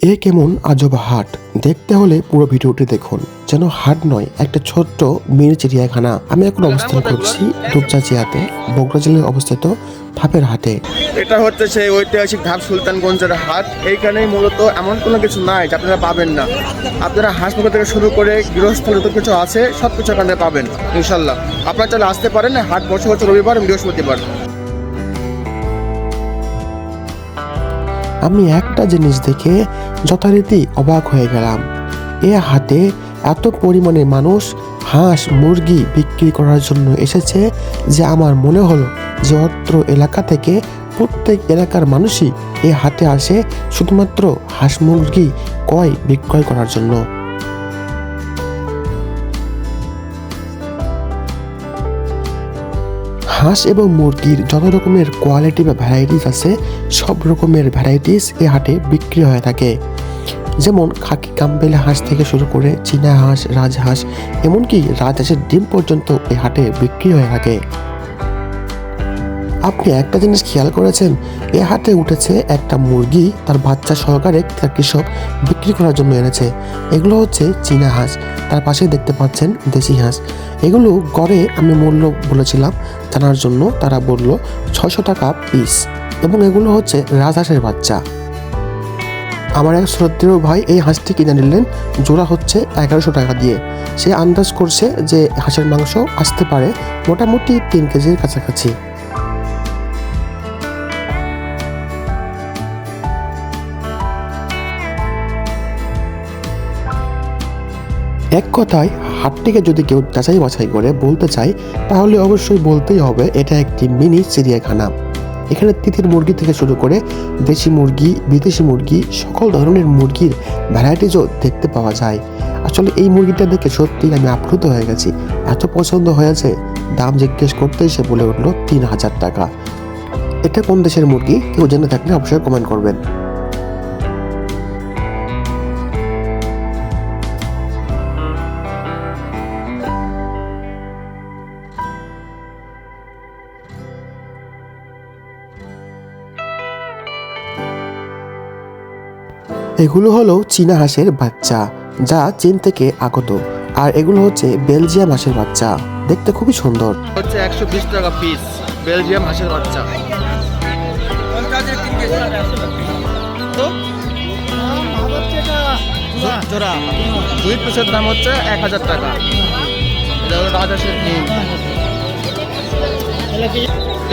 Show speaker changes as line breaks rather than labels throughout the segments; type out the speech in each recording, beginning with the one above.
এ কেমন আজব হাট। দেখতে হলে পুরো ভিডিওটি দেখুন। যেন হাট নয়, একটা ছোট্ট মিনি চিড়িয়াখানা। আমি এখন অবস্থান করছি দুপচাচিয়াতে, বগুড়া জেলায় অবস্থিত ধাপের হাটে।
এটা হচ্ছে সেই ঐতিহাসিক ধাপ সুলতানগঞ্জের হাট। এইখানেই মূলত এমন কোনো কিছু নাই যে আপনারা পাবেন না। আপনারা হাঁস মুরগি থেকে শুরু করে গৃহস্থল যত কিছু আছে সব কিছু এখানে পাবেন ইনশাল্লাহ। আপনারা চাইলে আসতে পারেন। হাট বসে হচ্ছে রবিবার এবং বৃহস্পতিবার।
আমি একটা জিনিস দেখে যথারীতি অবাক হয়ে গেলাম। এ হাটে এত পরিমাণে মানুষ হাঁস মুরগি বিক্রি করার জন্য এসেছে যে আমার মনে হলো যে অত্র এলাকা থেকে প্রত্যেক এলাকার মানুষই এই হাটে আসে শুধুমাত্র হাঁস মুরগি বিক্রয় করার জন্য। হাঁস এবং মুরগির যত রকমের কোয়ালিটি বা ভ্যারাইটিস আছে সব রকমের ভ্যারাইটিস এ হাটে বিক্রি হয়ে থাকে। যেমন খাকি কাম্বেল হাঁস থেকে শুরু করে চীনা হাঁস, রাজহাঁস, এমনকি রাজহাঁসের ডিম পর্যন্ত এই হাটে বিক্রি হয়ে থাকে। আপনি একটা জিনিস খেয়াল করেছেন, এ হাটে উঠেছে একটা মুরগি তার বাচ্চা সহকারে তার কৃষক বিক্রি করার জন্য এনেছে। এগুলো হচ্ছে চীনা হাঁস, তার পাশে দেখতে পাচ্ছেন দেশি হাঁস। এগুলো গড়ে আমি মূল্য বলেছিলাম জানার জন্য, তারা বলল 600 টাকা পিস, এবং এগুলো হচ্ছে রাজহাঁসের বাচ্চা। আমার এক শ্রদ্ধেয় ভাই এই হাঁসটি কিনে নিলেন, জোড়া হচ্ছে 1100 টাকা দিয়ে। সে আন্দাজ করছে যে হাঁসের মাংস আসতে পারে মোটামুটি 3 কেজির কাছাকাছি। এক কথায় হাটটিকে যদি কেউ যাচাই বাছাই করে বলতে চায় তাহলে অবশ্যই বলতেই হবে এটা একটি মিনি চিড়িয়াখানা। এখানে তিতির মুরগি থেকে শুরু করে দেশি মুরগি, বিদেশি মুরগি, সকল ধরনের মুরগির ভ্যারাইটিসও দেখতে পাওয়া যায়। আসলে এই মুরগিটা দেখে সত্যিই আমি আপ্লুত হয়ে গেছি, এত পছন্দ হয়েছে। দাম জিজ্ঞেস করতেই সে বলে উঠলো 3000 টাকা। এটা কোন দেশের মুরগি কেউ জেনে থাকলে অবশ্যই কমেন্ট করবেন। এগুলো হলো চীনা হাঁসের বাচ্চা, যা চীন থেকে আগত। আর এগুলো হচ্ছে বেলজিয়াম হাঁসের বাচ্চা, দেখতে খুবই সুন্দর।
হচ্ছে 120 টাকা পিস বেলজিয়াম হাঁসের বাচ্চা। জোড়া 2 পিসের দাম হচ্ছে 1000 টাকা। এটা হলো রাজহাঁসের ডিম।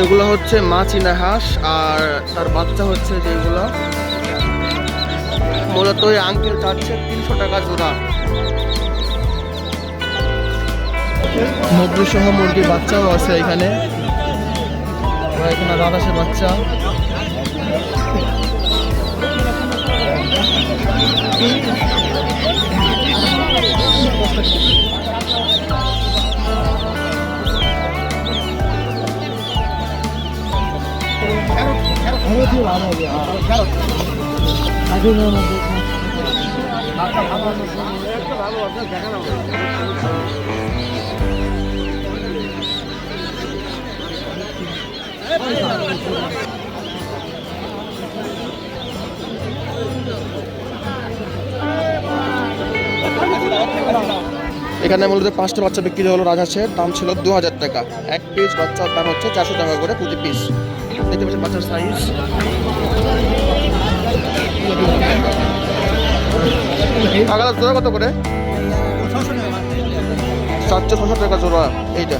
এগুলো হচ্ছে মা চীনা হাঁস, আর তার বাচ্চা হচ্ছে যেগুলো মূলত ওই আঙ্কেল চাচ্ছে 300 টাকা জোড়া। মুরগি সহ মুরগির বাচ্চাও আছে এখানে। এখানে রাজহাঁসের বাচ্চা। এখানে মূলত 5টা বাচ্চা বিক্রি হলো। রাজহাঁসের দাম ছিল 2000 টাকা। এক পিস বাচ্চার দাম হচ্ছে 400 টাকা করে প্রতি পিস। দেখতে পাচ্ছেন বাচ্চার সাইজ। আগালা জোড়া কত করে? 400 টাকা জোড়া এইটা।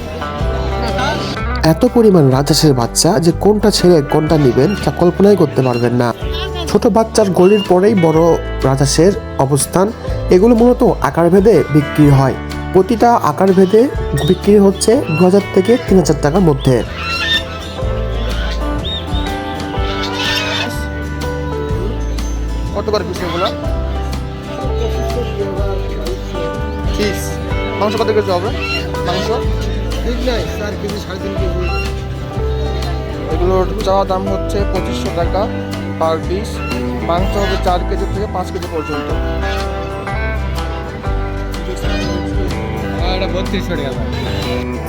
এত পরিমাণ রাজহাঁসের বাচ্চা যে কোনটা ছেড়ে কোনটা নেবেন তা কল্পনাই করতে পারবেন না। ছোট বাচ্চার গলির পরেই বড় রাজহাঁসের অবস্থান। এগুলো মূলত আকার ভেদে বিক্রি হয়। প্রতিটা আকার ভেদে বিক্রি হচ্ছে 2000 থেকে 3000 টাকার মধ্যে।
কত করে পিস এগুলো? পিস মাংস কত কেজি হবে? মাংস ঠিক নাই, 4 কেজি 3.5 কেজি। এগুলোর চাওয়া দাম হচ্ছে 2500 টাকা পার পিস। মাংস হবে 4 কেজি থেকে 5 কেজি পর্যন্ত।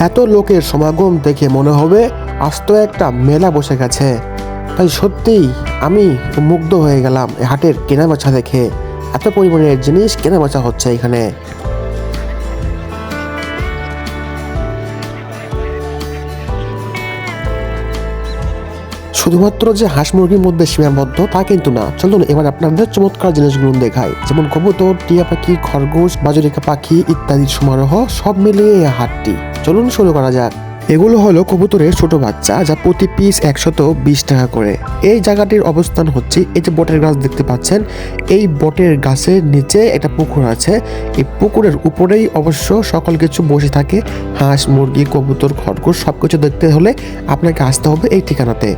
এত লোকের সমাগম দেখে মনে হবে আস্ত একটা মেলা বসে গেছে। তাই সত্যিই আমি মুগ্ধ হয়ে গেলাম এই হাটের কেনাবেচা দেখে। এত পরিমাণের জিনিস কেনাবেচা হচ্ছে এখানে। শুধুমাত্র যে হাঁস মুরগির মধ্যে সীমাবদ্ধ তা কিন্তু না। চলুন এবার আপনাদের চমৎকার জিনিসগুলো দেখাই, যেমন কবুতর, টিয়া পাখি, খরগোশ, বাজরিকা পাখি ইত্যাদির সমারোহ সব মিলিয়ে এই হাটটি। চলুন শুরু করা যাক। এগুলো হলো কবুতরের ছোট বাচ্চা, যা প্রতি পিস 120 টাকা করে। এই জায়গাটির অবস্থান হচ্ছে, এই যে বটের গাছ দেখতে পাচ্ছেন, এই বটের গাছের নিচে একটা পুকুর আছে। এই পুকুরের উপরেই অবশ্য সকল কিছু বসে থাকে। হাঁস, মুরগি, কবুতর, খরগোশ সবকিছু দেখতে হলে আপনাকে আসতে হবে এই ঠিকানাতে।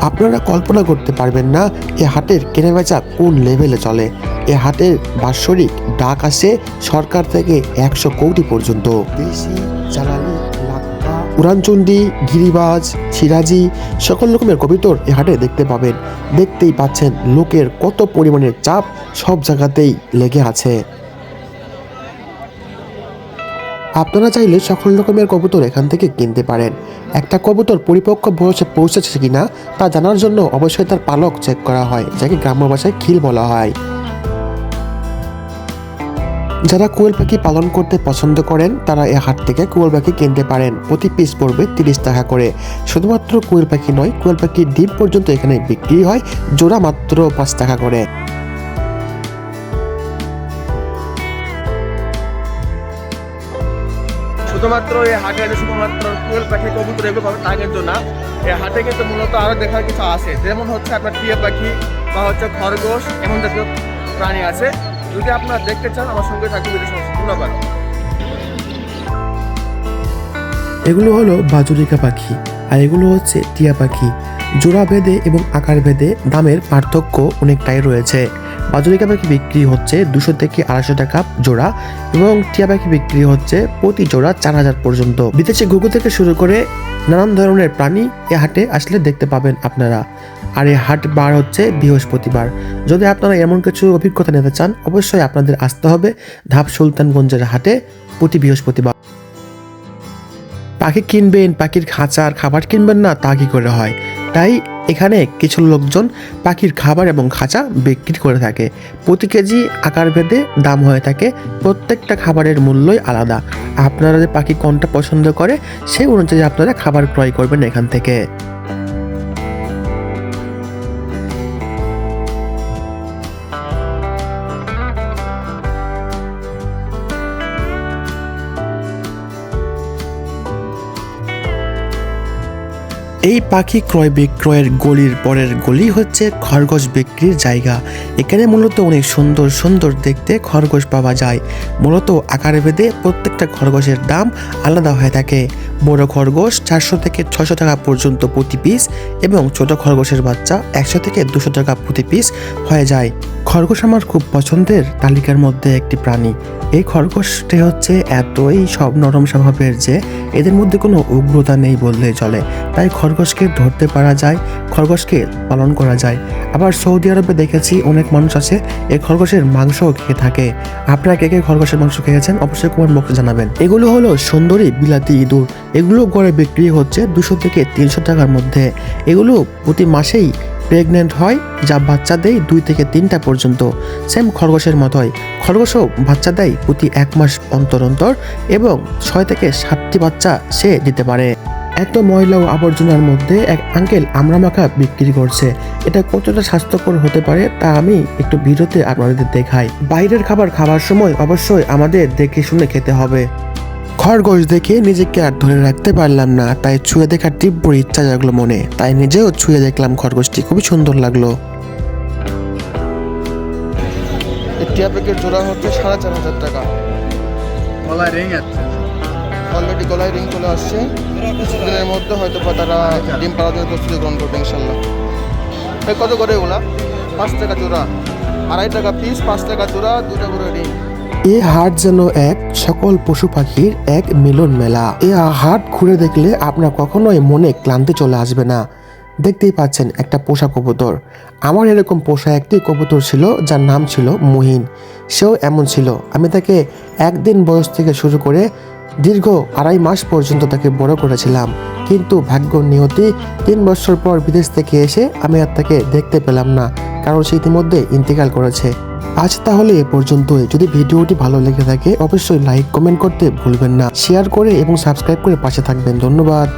আপনারা কল্পনা করতে পারবেন না এ হাটের কেনাবেচা কোন লেভেলে চলে। এ হাটের বাৎসরিক ডাক আসে সরকার থেকে 100 কোটি পর্যন্ত। দেশি, জালালি, লাক্কা, উড়ানচণ্ডী, গিরিবাজ, সিরাজি সকল রকমের কবুতর এ হাটে দেখতে পাবেন। দেখতেই পাচ্ছেন লোকের কত পরিমাণের চাপ সব জায়গাতেই লেগে আছে। আপনারা চাইলে সকল রকমের কবুতর এখান থেকে কিনতে পারেন। একটা কবুতর পরিপক্ক বয়সে পৌঁছেছে কিনা তা জানার জন্য অবশ্যই তার পালক চেক করা হয়, যাকে গ্রাম্য ভাষায় খিল বলা হয়। যারা কোয়েল পাখি পালন করতে পছন্দ করেন তারা এই হাট থেকে কোয়েল পাখি কিনতে পারেন। প্রতি পিস পড়বে 30 টাকা করে। শুধুমাত্র কোয়েল পাখি নয়, কোয়েল পাখির ডিম পর্যন্ত এখানে বিক্রি হয়, জোড়া মাত্র 5 টাকা করে।
শুধুমাত্র এই হাটে শুধুমাত্র কোয়েল পাখি, কবুতর এগুলো পাবে তা কিন্তু না। এই হাটে কিন্তু মূলত আরও দেখার কিছু আছে, যেমন হচ্ছে আপনার টিয়া পাখি বা হচ্ছে খরগোশ, এমন জাতীয় প্রাণী আছে। যদি আপনারা দেখতে চান আমার সঙ্গে থাকবে। ধন্যবাদ।
এগুলো হলো বাজরিকা পাখি আর এগুলো হচ্ছে টিয়া পাখি। জোড়া ভেদে এবং আকার ভেদে দামের পার্থক্য অনেকটাই রয়েছে। বাজরিকা পাখি বিক্রি হচ্ছে 200 থেকে 250 টাকা জোড়া এবং টিয়া পাখি বিক্রি হচ্ছে প্রতি জোড়া 4000 পর্যন্ত। বিদেশি ঘুঘু থেকে শুরু করে নানান ধরনের প্রাণী এ হাটে আসলে দেখতে পাবেন আপনারা। আর এই হাট বার হচ্ছে বৃহস্পতিবার। যদি আপনারা এমন কিছু অভিজ্ঞতা নিতে চান অবশ্যই আপনাদের আসতে হবে ধাপ সুলতানগঞ্জের হাটে প্রতি বৃহস্পতিবার। পাখি কিনবেন, পাখির খাঁচা আর খাবার কিনবেন না তা কি করে হয়? তাই এখানে কিছু লোকজন পাখির খাবার এবং খাঁচা বিক্রি করে থাকে। প্রতি কেজি আকার ভেদে দাম হয়ে থাকে। প্রত্যেকটা খাবারের মূল্যই আলাদা। আপনারা যে পাখি কোনটা পছন্দ করে সেই অনুযায়ী আপনারা খাবার ক্রয় করবেন এখান থেকে। এই পাখি ক্রয় বিক্রয়ের গলির পরের গলি হচ্ছে খরগোশ বিক্রির জায়গা। এখানে মূলত অনেক সুন্দর সুন্দর দেখতে খরগোশ পাওয়া যায়। মূলত আকারে ভেদে প্রত্যেকটা খরগোশের দাম আলাদা হয়ে থাকে। বড় খরগোশ 400 থেকে 600 টাকা পর্যন্ত প্রতি পিস এবং ছোট খরগোশের বাচ্চা 100 থেকে 200 টাকা প্রতি পিস হয়ে যায়। খরগোশ আমার খুব পছন্দের তালিকার মধ্যে একটি প্রাণী। এই খরগোশটি হচ্ছে এতই সব নরম স্বভাবের যে এদের মধ্যে কোনো উগ্রতা নেই বললেই চলে। তাই খরগোশকে ধরতে পারা যায়, খরগোশকে পালন করা যায়। আবার সৌদি আরবে দেখেছি অনেক মানুষ আছে এই খরগোশের মাংসও খেয়ে থাকে। আপনারা কে কে খরগোশের মাংস খেয়েছেন অবশ্যই কমেন্ট বক্সে জানাবেন। এগুলো হলো সুন্দরী বিলাতি ইঁদুর। এগুলো গড়ে বিক্রি হচ্ছে 200 থেকে 300 টাকার মধ্যে। এগুলো প্রতি মাসেই প্রেগনেন্ট হয়, যা বাচ্চা দেয় 2 থেকে 3টা পর্যন্ত। সেম খরগোশের মতোই খরগোশও বাচ্চা দেয় প্রতি 1 মাস অন্তর অন্তর এবং 6 থেকে 7টি বাচ্চা সে দিতে পারে। এত ময়লা ও আবর্জনার মধ্যে এক আঙ্কেল আমড়া মাখা বিক্রি করছে। এটা কতটা স্বাস্থ্যকর হতে পারে তা আমি একটু ভিডিওতে আপনাদের দেখাই। বাইরের খাবার খাবার সময় অবশ্যই আমাদের দেখে শুনে খেতে হবে। খরগোশ দেখে নিজেকে আর ধরে রাখতে পারলাম না, তাই ছুঁয়ে দেখার তীব্র ইচ্ছা জাগলো মনে। তাই নিজেও ছুঁয়ে দেখলাম খরগোশটি, খুবই সুন্দর লাগলো।
টিয়া পাখির জোড়া হচ্ছে 4500 টাকা।
গলায় রিং আছে,
অলরেডি গলায় রিং চলে আসছে। কিছুদিনের মধ্যে হয়তো বা তারা ডিম পাড়ার জন্য প্রস্তুতি গ্রহণ করবে ইনশাল্লাহ। কত করে এগুলা? 5 টাকা জোড়া, 2.5 টাকা পিস, 5 টাকা জোড়া, 2টা করে রিং।
এ হাট যেন এক সকল পশু পাখির এক মিলন মেলা। এ হাট ঘুরে দেখলে আপনার কখনোই মনে ক্লান্তি চলে আসবে না। দেখতেই পাচ্ছেন একটা পোষা কবুতর। আমার এরকম পোষা একটি কবুতর ছিল যার নাম ছিল মুহিন। সেও এমন ছিল। আমি তাকে 1 দিন বয়স থেকে শুরু করে দীর্ঘ 2.5 মাস পর্যন্ত তাকে বড় করেছিলাম, কিন্তু ভাগ্য নিয়তি 3 বছর পর বিদেশ থেকে এসে আমি আর তাকে দেখতে পেলাম না, কারণ সে ইতিমধ্যে ইন্তেকাল করেছে। আজ তাহলে এ পর্যন্তই। যদি ভিডিওটি ভালো লেগে থাকে অবশ্যই লাইক কমেন্ট করতে ভুলবেন না, শেয়ার করে এবং সাবস্ক্রাইব করে পাশে থাকবেন। ধন্যবাদ।